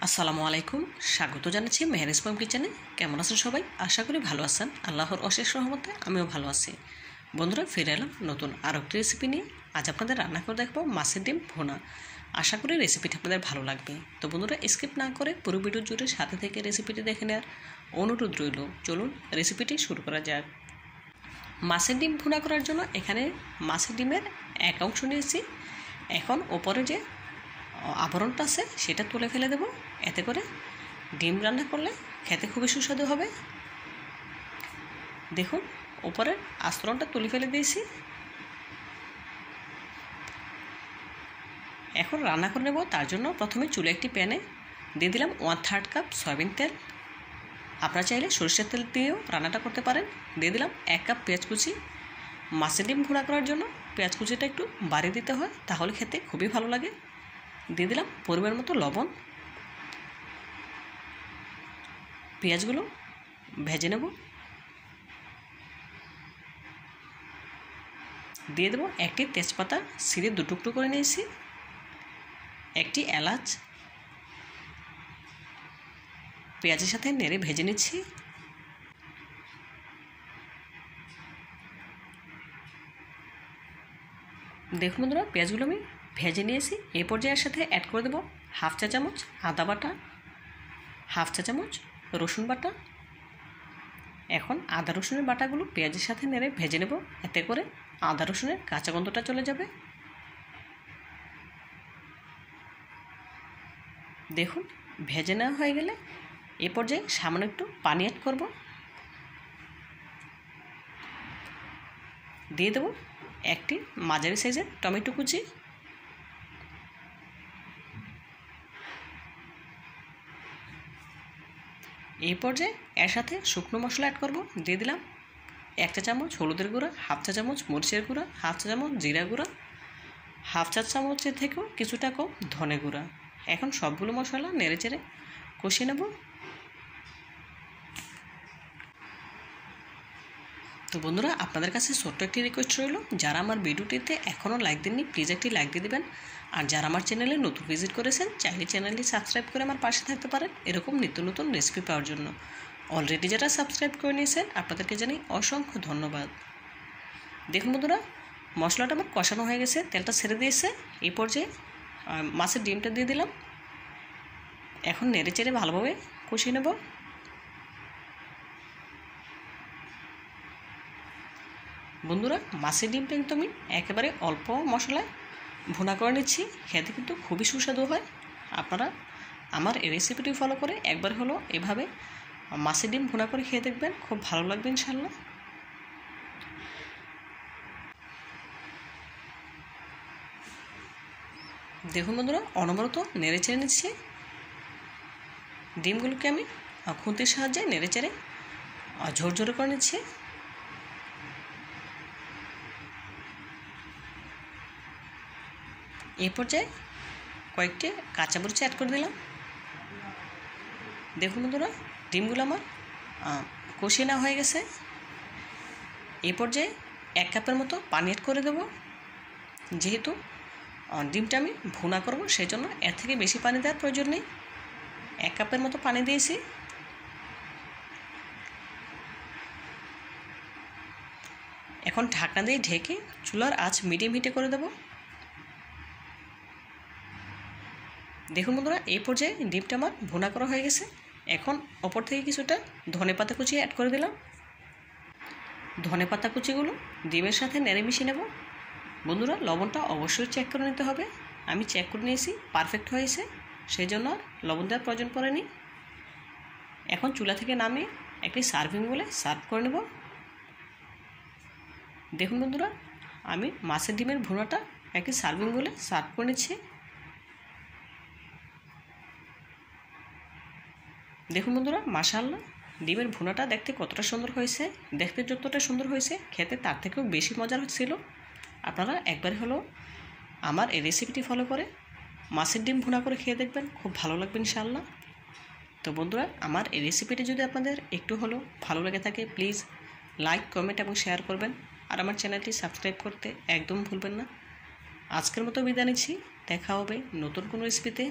আসসালামু আলাইকুম, স্বাগত জানাচ্ছি মেহের ইসলাম কিচেনে। কেমন আছেন সবাই? আশা করি ভালো আছেন। আল্লাহর অশেষ রহমতে আমিও ভালো আছি। বন্ধুরা, ফিরে এলাম নতুন আরও একটি রেসিপি নিয়ে। আজ আপনাদের রান্না করে দেখবো মাছের ডিম ভুনা। আশা করি রেসিপিটা আপনাদের ভালো লাগবে। তো বন্ধুরা, স্কিপ না করে পুরো ভিডিও জুড়ে সাথে থেকে রেসিপিটি দেখে নেওয়ার অনুরোধ রইল। চলুন রেসিপিটি শুরু করা যাক। মাছের ডিম ভুনা করার জন্য এখানে মাছের ডিমের এক অংশ নিয়েছি। এখন ওপরে যে আবরণটা আছে সেটা তুলে ফেলে দেব। এতে করে ডিম রান্না করলে খেতে খুবই সুস্বাদু হবে। দেখুন, ওপরের আস্তরণটা তুলে ফেলে দিয়েছি। এখন রান্না করে নেব। তার জন্য প্রথমে চুলে একটি প্যানে দিয়ে দিলাম 1/3 কাপ সয়াবিন তেল। আপনারা চাইলে সরষের তেল দিয়েও রান্নাটা করতে পারেন। দিয়ে দিলাম 1 কাপ পেঁয়াজ কুচি। মাছের ডিম ভুনা করার জন্য পেঁয়াজ কুচিটা একটু বাড়িয়ে দিতে হয়, তাহলে খেতে খুবই ভালো লাগে। দিয়ে দিলাম পরিমাণ মতো লবণ। পেঁয়াজগুলো ভেজে নেব। দিয়ে দেবো একটি তেজপাতা ছিঁড়ে দু টুকরো করে নিয়েছি, একটি এলাচ। পেঁয়াজের সাথে নেড়ে ভেজে নিচ্ছি। দেখুন বন্ধুরা, পেঁয়াজগুলো আমি ভেজে নিয়েছি। এই পর্যায়ের সাথে অ্যাড করে দেবো 1/2 চা চামচ আদা বাটা, 1/2 চা চামচ রসুন বাটা। এখন আদা রসুনের বাটাগুলো পেঁয়াজের সাথে নেড়ে ভেজে নেব। এতে করে আদা রসুনের কাঁচা গন্ধটা চলে যাবে। দেখুন, ভেজে নেওয়া হয়ে গেলে এ পর্যায়ে সামান্য একটু পানি অ্যাড করব। দিয়ে দেবো একটি মাঝারি সাইজের টমেটো কুচি। এই পর্যায়ে এর সাথে শুকনো মশলা অ্যাড করব। দিয়ে দিলাম 1 চা চামচ হলুদের গুঁড়া, 1/2 চা চামচ মরিচের গুঁড়া, 1/2 চা চামচ জিরা গুঁড়া, 1/2 চা চামচের থেকেও কিছুটা কম ধনে গুঁড়া। এখন সবগুলো মশলা নেড়ে চেড়ে কষিয়ে নেব। তো বন্ধুরা, আপনাদের কাছে ছোট্ট একটি রিকোয়েস্ট রইল, যারা আমার ভিডিওটিতে এখনও লাইক দেননি প্লিজ একটি লাইক দিয়ে দেবেন। আর যারা আমার চ্যানেলে নতুন ভিজিট করেছেন চাইলে চ্যানেলটি সাবস্ক্রাইব করে আমার পাশে থাকতে পারেন এরকম নিত্য নতুন রেসিপি পাওয়ার জন্য। অলরেডি যারা সাবস্ক্রাইব করে নিয়েছেন আপনাদেরকে জানাই অসংখ্য ধন্যবাদ। দেখুন বন্ধুরা, মশলাটা আমার কষানো হয়ে গেছে, তেলটা ছেড়ে দিয়েছে। এই পর্যায়ে মাছের ডিমটা দিয়ে দিলাম। এখন নেড়ে চেড়ে ভালোভাবে কষিয়ে নেব। বন্ধুরা, মাছের ডিমটা কিন্তু আমি একেবারে অল্প মশলায় ভুনা করে নিচ্ছি। খেতে কিন্তু খুবই সুস্বাদু হয়। আপনারা আমার এই রেসিপিটি ফলো করে একবার হলো এভাবে মাছের ডিম ভুনা করে খেয়ে দেখবেন, খুব ভালো লাগবে ইনশাল্লাহ। দেখুন বন্ধুরা, অনবরত নেড়ে চেড়ে নিচ্ছি। ডিমগুলোকে আমি খুন্তির সাহায্যে নেড়ে চেড়ে ঝরঝরে করে নিচ্ছি। এই পর্যায়ে কয়েকটি কাঁচামরিচ অ্যাড করে দিলাম। দেখুন বন্ধুরা, ডিমগুলো আমার কষিয়ে নেওয়া হয়ে গেছে। এই পর্যায়ে 1 কাপের মতো পানি অ্যাড করে দেব। যেহেতু ডিমটা আমি ভুনা করব সেই জন্য এর থেকে বেশি পানি দেওয়ার প্রয়োজন নেই। 1 কাপের মতো পানি দিয়েছি। এখন ঢাকনা দিয়ে ঢেকে চুলার আঁচ মিডিয়াম হিটে করে দেব। দেখুন বন্ধুরা, এই পর্যায়ে ডিমটা আমার ভুনা করা হয়ে গেছে। এখন ওপর থেকে কিছুটা ধনেপাতা কুচি অ্যাড করে দিলাম। ধনেপাতা কুচিগুলো ডিমের সাথে নেড়ে মিশিয়ে নেব। বন্ধুরা, লবণটা অবশ্যই চেক করে নিতে হবে। আমি চেক করে নিয়েছি, পারফেক্ট হয়েছে, সেই জন্য আর লবণ দেওয়ার প্রয়োজন পড়েনি। এখন চুলা থেকে নামিয়ে একটি সার্ভিং বলে সার্ভ করে নেব। দেখুন বন্ধুরা, আমি মাছের ডিমের ভুনাটা একটি সার্ভিং বলে সার্ভ করে নিচ্ছি। দেখুন বন্ধুরা, মাশাআল্লাহ, ডিমের ভুনাটা দেখতে কতটা সুন্দর হয়েছে। দেখতে যতটা সুন্দর হয়েছে খেতে তার থেকেও বেশি মজার ছিল। আপনারা একবার হলো আমার এই রেসিপিটি ফলো করে মাছের ডিম ভুনা করে খেয়ে দেখবেন, খুব ভালো লাগবে ইনশাআল্লাহ। তো বন্ধুরা, আমার এই রেসিপিটি যদি আপনাদের একটু হলেও ভালো লেগে থাকে প্লিজ লাইক, কমেন্ট এবং শেয়ার করবেন। আর আমার চ্যানেলটি সাবস্ক্রাইব করতে একদম ভুলবেন না। আজকের মতো বিদায় নিচ্ছি। দেখা হবে নতুন কোনো রেসিপিতে।